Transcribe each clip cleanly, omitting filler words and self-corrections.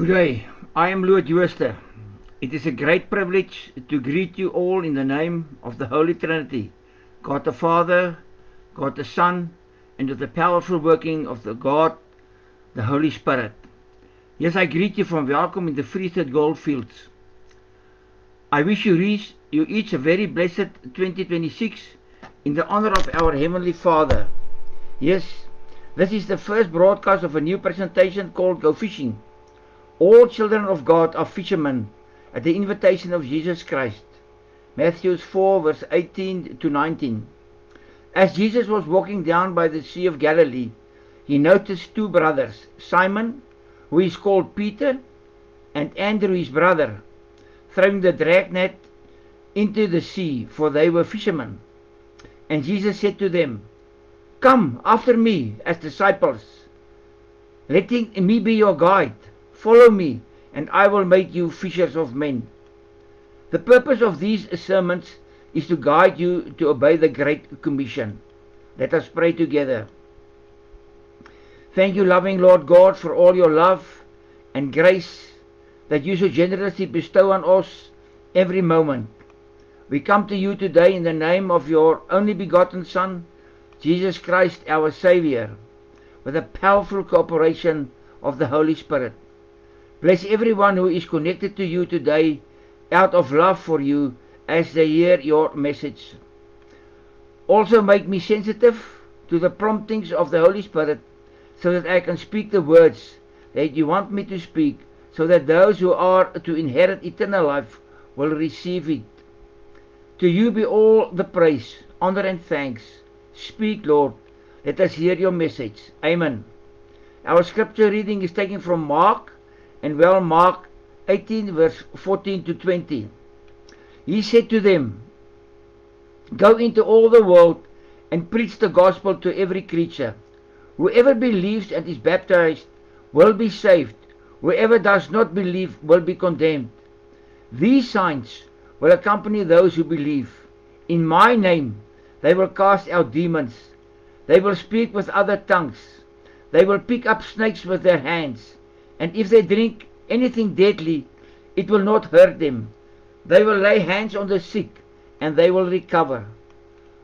Good day. I am Lord Jooste. It is a great privilege to greet you all in the name of the Holy Trinity, God the Father, God the Son, and with the powerful working of the God, the Holy Spirit. Yes, I greet you from welcome in the Free State Goldfields. I wish you each a very blessed 2026 in the honor of our Heavenly Father. Yes, this is the first broadcast of a new presentation called Go Fishing. All children of God are fishermen at the invitation of Jesus Christ. Matthew 4 verse 18 to 19. As Jesus was walking down by the Sea of Galilee, he noticed two brothers, Simon, who is called Peter, and Andrew his brother, throwing the dragnet into the sea, for they were fishermen. And Jesus said to them, "Come after me as disciples, letting me be your guide. Follow me, and I will make you fishers of men." The purpose of these sermons is to guide you to obey the Great Commission. Let us pray together. Thank you, loving Lord God, for all your love and grace that you so generously bestow on us every moment. We come to you today in the name of your only begotten Son, Jesus Christ, our Savior, with the powerful cooperation of the Holy Spirit. Bless everyone who is connected to you today out of love for you as they hear your message. Also make me sensitive to the promptings of the Holy Spirit so that I can speak the words that you want me to speak, so that those who are to inherit eternal life will receive it. To you be all the praise, honor and thanks. Speak, Lord. Let us hear your message. Amen. Our scripture reading is taken from Mark, and Mark 18 verse 14 to 20. He said to them, "Go into all the world and preach the gospel to every creature. Whoever believes and is baptized will be saved. Whoever does not believe will be condemned. These signs will accompany those who believe. In my name they will cast out demons. They will speak with other tongues. They will pick up snakes with their hands. And if they drink anything deadly, it will not hurt them. They will lay hands on the sick, and they will recover."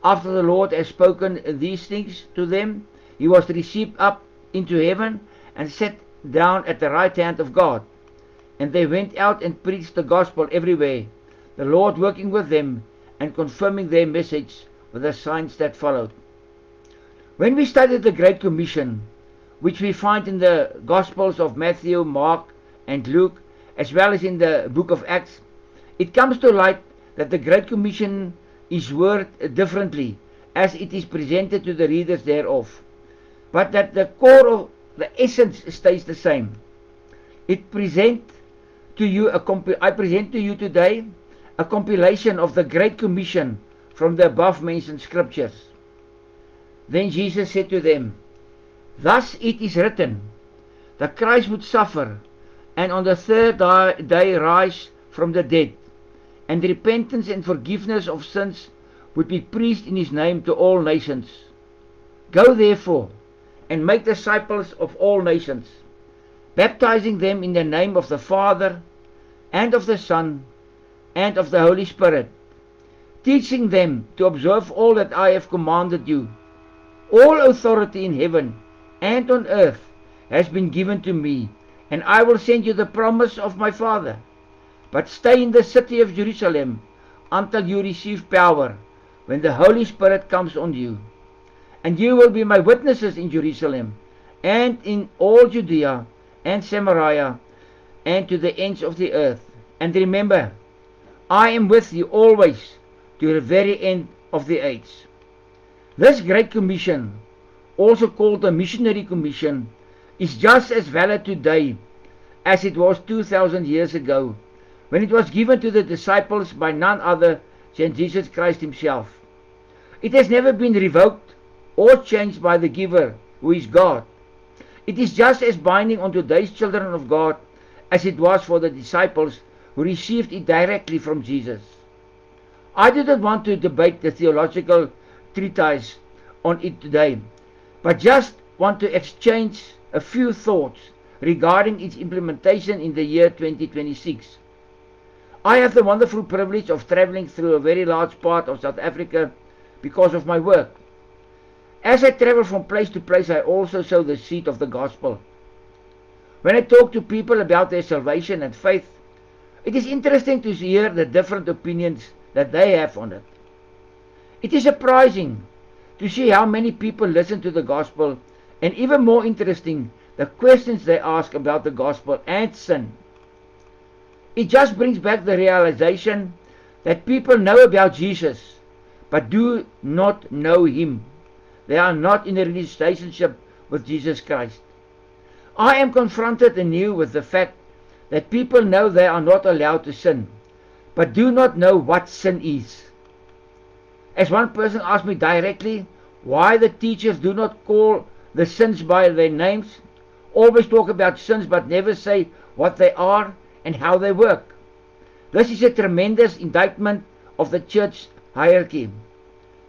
After the Lord had spoken these things to them, he was received up into heaven and sat down at the right hand of God. And they went out and preached the gospel everywhere, the Lord working with them and confirming their message with the signs that followed. When we studied the Great Commission, which we find in the Gospels of Matthew, Mark, and Luke, as well as in the book of Acts, it comes to light that the Great Commission is worded differently as it is presented to the readers thereof, but that the core of the essence stays the same. I present to you today a compilation of the Great Commission from the above mentioned scriptures. Then Jesus said to them, "Thus it is written, that Christ would suffer, and on the third day rise from the dead, and repentance and forgiveness of sins would be preached in his name to all nations. Go therefore, and make disciples of all nations, baptizing them in the name of the Father, and of the Son, and of the Holy Spirit, teaching them to observe all that I have commanded you. All authority in heaven and on earth has been given to me, and I will send you the promise of my Father. But stay in the city of Jerusalem until you receive power, when the Holy Spirit comes on you. And you will be my witnesses in Jerusalem, and in all Judea and Samaria, and to the ends of the earth. And remember, I am with you always, to the very end of the age." This Great Commission, also called the Missionary Commission, is just as valid today as it was 2,000 years ago, when it was given to the disciples by none other than Jesus Christ himself. It has never been revoked or changed by the giver, who is God. It is just as binding on today's children of God as it was for the disciples who received it directly from Jesus. I do not want to debate the theological treatise on it today, but just want to exchange a few thoughts regarding its implementation in the year 2026. I have the wonderful privilege of traveling through a very large part of South Africa because of my work. As I travel from place to place, I also sow the seed of the gospel. When I talk to people about their salvation and faith, it is interesting to hear the different opinions that they have on it. It is surprising to see how many people listen to the gospel, and even more interesting, the questions they ask about the gospel and sin. It just brings back the realization that people know about Jesus, but do not know Him. They are not in a relationship with Jesus Christ. I am confronted anew with the fact that people know they are not allowed to sin, but do not know what sin is. As one person asked me directly, why the teachers do not call the sins by their names, always talk about sins but never say what they are and how they work. This is a tremendous indictment of the church hierarchy.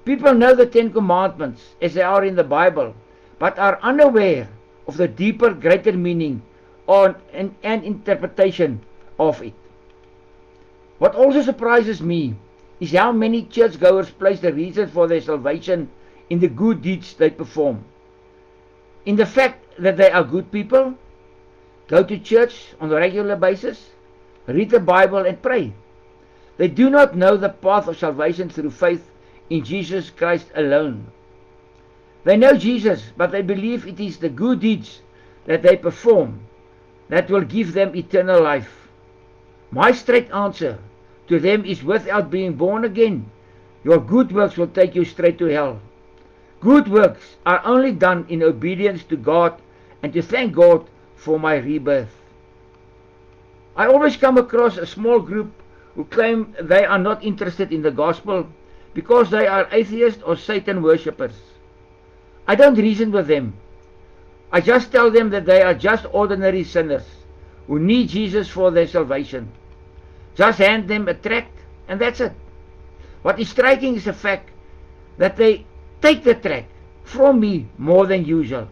People know the 10 Commandments as they are in the Bible, but are unaware of the deeper, greater meaning and interpretation of it. What also surprises me is how many churchgoers place the reason for their salvation in the good deeds they perform. In the fact that they are good people, go to church on a regular basis, read the Bible and pray. They do not know the path of salvation through faith in Jesus Christ alone. They know Jesus, but they believe it is the good deeds that they perform that will give them eternal life. My straight answer to them is, without being born again, your good works will take you straight to hell. Good works are only done in obedience to God and to thank God for my rebirth. I always come across a small group who claim they are not interested in the gospel because they are atheists or Satan worshippers. I don't reason with them. I just tell them that they are just ordinary sinners who need Jesus for their salvation. Just hand them a tract and that's it. What is striking is the fact that they take the tract from me more than usual.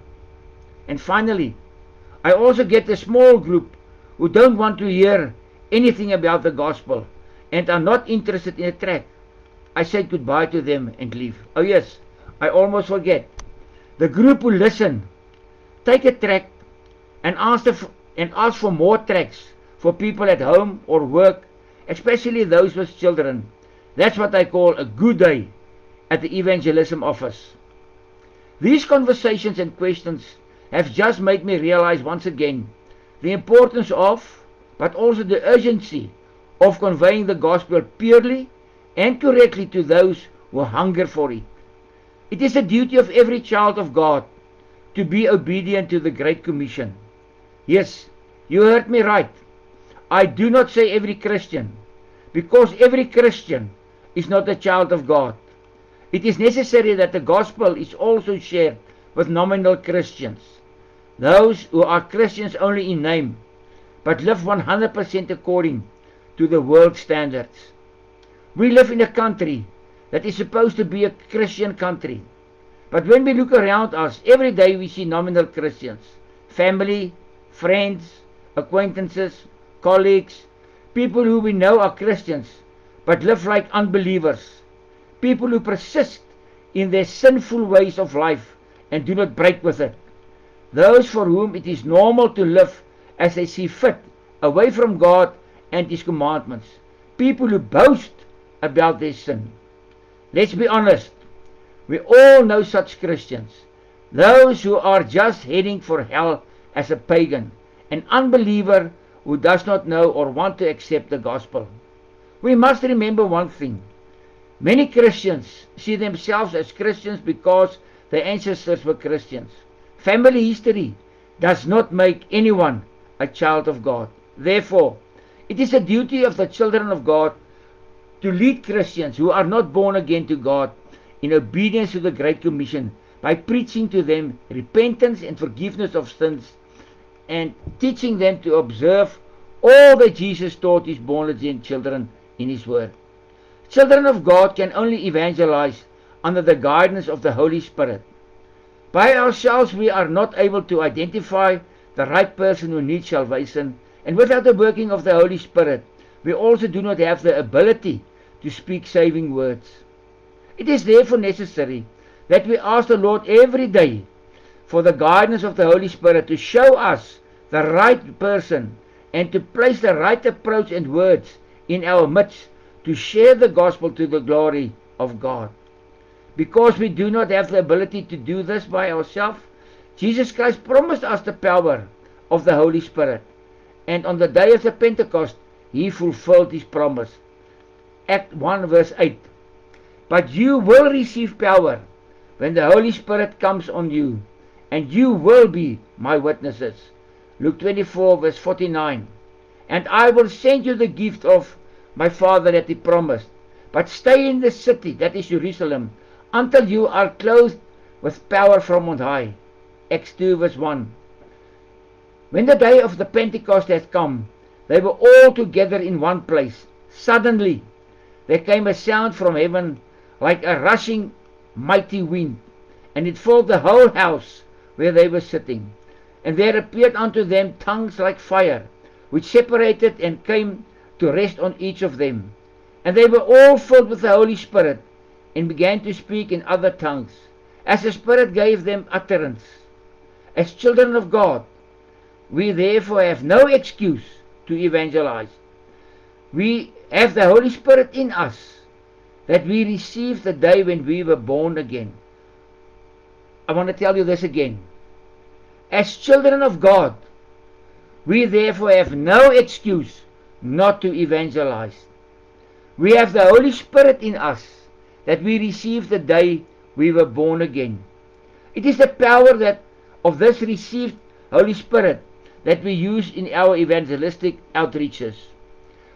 And finally, I also get a small group who don't want to hear anything about the gospel and are not interested in a tract. I say goodbye to them and leave. Oh yes, I almost forget. The group who listen, take a tract and ask for more tracts for people at home or work, especially those with children. That's what I call a good day at the evangelism office. These conversations and questions have just made me realize once again the importance of, but also the urgency of conveying the gospel purely and correctly to those who hunger for it. It is the duty of every child of God to be obedient to the Great Commission. Yes, you heard me right. I do not say every Christian, because every Christian is not a child of God. It is necessary that the gospel is also shared with nominal Christians, those who are Christians only in name, but live 100% according to the world standards. We live in a country that is supposed to be a Christian country, but when we look around us, every day we see nominal Christians, family, friends, acquaintances, colleagues, people who we know are Christians, but live like unbelievers, people who persist in their sinful ways of life and do not break with it, those for whom it is normal to live as they see fit, away from God and His commandments, people who boast about their sin. Let's be honest, we all know such Christians, those who are just heading for hell as a pagan, an unbeliever who does not know or want to accept the gospel. We must remember one thing. Many Christians see themselves as Christians because their ancestors were Christians. Family history does not make anyone a child of God. Therefore, it is the duty of the children of God to lead Christians who are not born again to God in obedience to the Great Commission by preaching to them repentance and forgiveness of sins and teaching them to observe all that Jesus taught His born again children in His Word. Children of God can only evangelize under the guidance of the Holy Spirit. By ourselves we are not able to identify the right person who needs salvation, and without the working of the Holy Spirit, we also do not have the ability to speak saving words. It is therefore necessary that we ask the Lord every day for the guidance of the Holy Spirit to show us the right person and to place the right approach and words in our midst to share the gospel to the glory of God. Because we do not have the ability to do this by ourselves, Jesus Christ promised us the power of the Holy Spirit. And on the day of the Pentecost, He fulfilled His promise. Act 1 verse 8. But you will receive power when the Holy Spirit comes on you, and you will be my witnesses. Luke 24 verse 49. And I will send you the gift of my Father that He promised. But stay in the city, that is Jerusalem, until you are clothed with power from on high. Acts 2 verse 1. When the day of the Pentecost had come, they were all together in one place. Suddenly there came a sound from heaven like a rushing mighty wind, and it filled the whole house where they were sitting. And there appeared unto them tongues like fire, which separated and came to rest on each of them. And they were all filled with the Holy Spirit, and began to speak in other tongues, as the Spirit gave them utterance. As children of God, we therefore have no excuse to evangelize. We have the Holy Spirit in us that we received the day when we were born again. I want to tell you this again. As children of God, we therefore have no excuse not to evangelize. We have the Holy Spirit in us that we received the day we were born again. It is the power of this received Holy Spirit that we use in our evangelistic outreaches.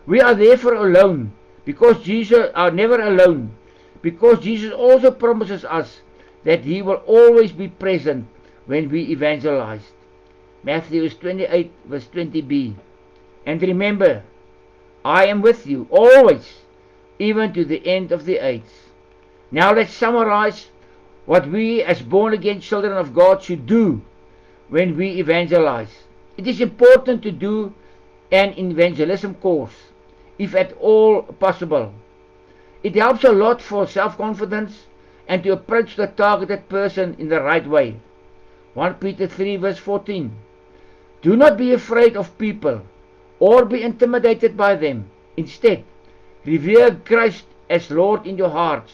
We are therefore alone because Jesus are never alone, because Jesus also promises us that He will always be present when we evangelize. Matthew 28 verse 20b. And remember, I am with you always, even to the end of the age. Now let's summarize what we as born again children of God should do when we evangelize. It is important to do an evangelism course, if at all possible. It helps a lot for self-confidence and to approach the targeted person in the right way. 1 Peter 3 verse 14. Do not be afraid of people or be intimidated by them. Instead, revere Christ as Lord in your hearts.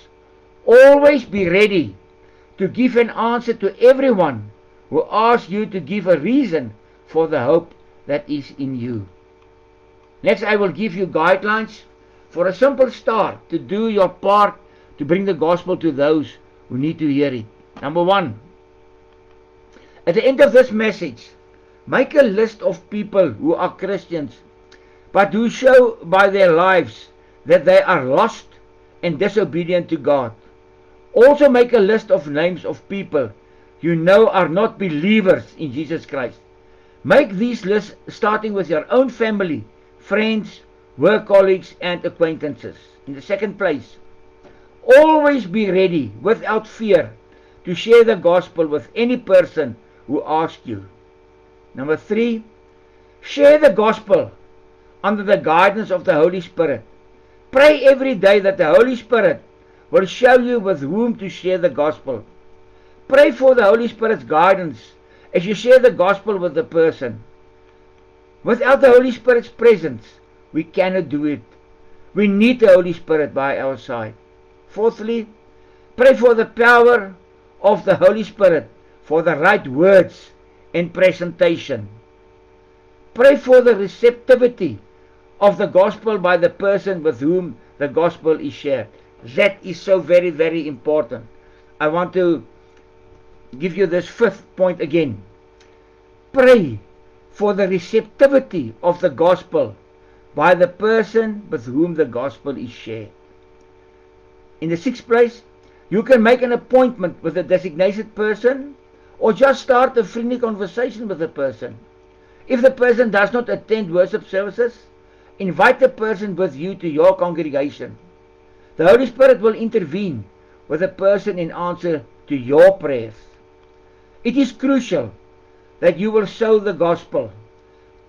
Always be ready to give an answer to everyone who asks you to give a reason for the hope that is in you. Next, I will give you guidelines for a simple start to do your part to bring the gospel to those who need to hear it. Number 1. At the end of this message, make a list of people who are Christians, but who show by their lives that they are lost and disobedient to God. Also make a list of names of people you know are not believers in Jesus Christ. Make these lists starting with your own family, friends, work colleagues and acquaintances. In the second place, always be ready without fear to share the gospel with any person who asks you. Number 3, share the gospel under the guidance of the Holy Spirit. Pray every day that the Holy Spirit will show you with whom to share the gospel. Pray for the Holy Spirit's guidance as you share the gospel with the person. Without the Holy Spirit's presence, we cannot do it. We need the Holy Spirit by our side. Fourthly, pray for the power of the Holy Spirit for the right words and presentation. Pray for the receptivity of the gospel by the person with whom the gospel is shared. That is so very, very important. I want to give you this 5th point again. Pray for the receptivity of the gospel by the person with whom the gospel is shared. In the 6th place, you can make an appointment with a designated person or just start a friendly conversation with the person. If the person does not attend worship services, invite the person with you to your congregation. The Holy Spirit will intervene with the person in answer to your prayers. It is crucial that you will sow the gospel.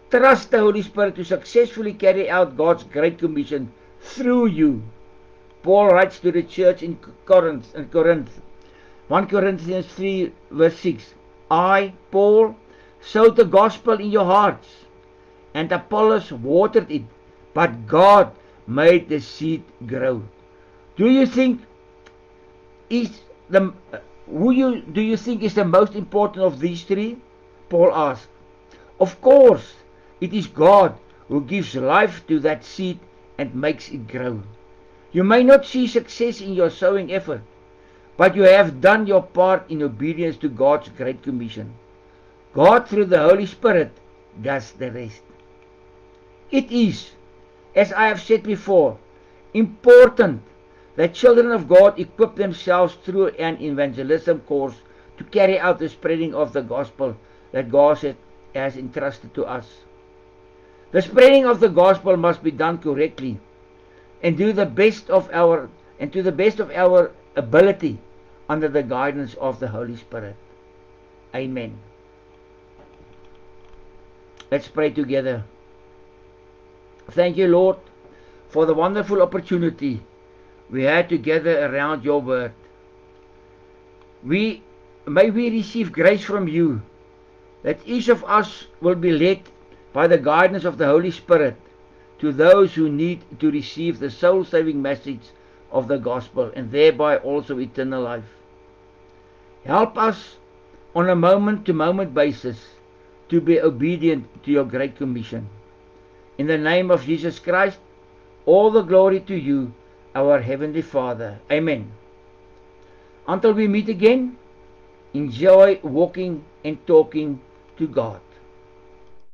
Trust the Holy Spirit to successfully carry out God's great commission through you. Paul writes to the church in Corinth, 1 Corinthians 3 verse 6. I, Paul, sowed the gospel in your hearts, and Apollos watered it, but God made the seed grow. Do you think is the do you think is the most important of these three? Paul asked. Of course, it is God who gives life to that seed and makes it grow. You may not see success in your sowing effort, but you have done your part in obedience to God's great commission. God, through the Holy Spirit, does the rest. It is, as I have said before, important that children of God equip themselves through an evangelism course to carry out the spreading of the gospel that God has entrusted to us. The spreading of the gospel must be done correctly and to the best of our ability under the guidance of the Holy Spirit. Amen. Let's pray together. Thank you, Lord, for the wonderful opportunity we had to gather around your word. May we receive grace from you, that each of us will be led by the guidance of the Holy Spirit to those who need to receive the soul-saving message of the gospel and thereby also eternal life. Help us on a moment-to-moment basis to be obedient to your great commission. In the name of Jesus Christ, all the glory to you, our Heavenly Father. Amen. Until we meet again, enjoy walking and talking to God.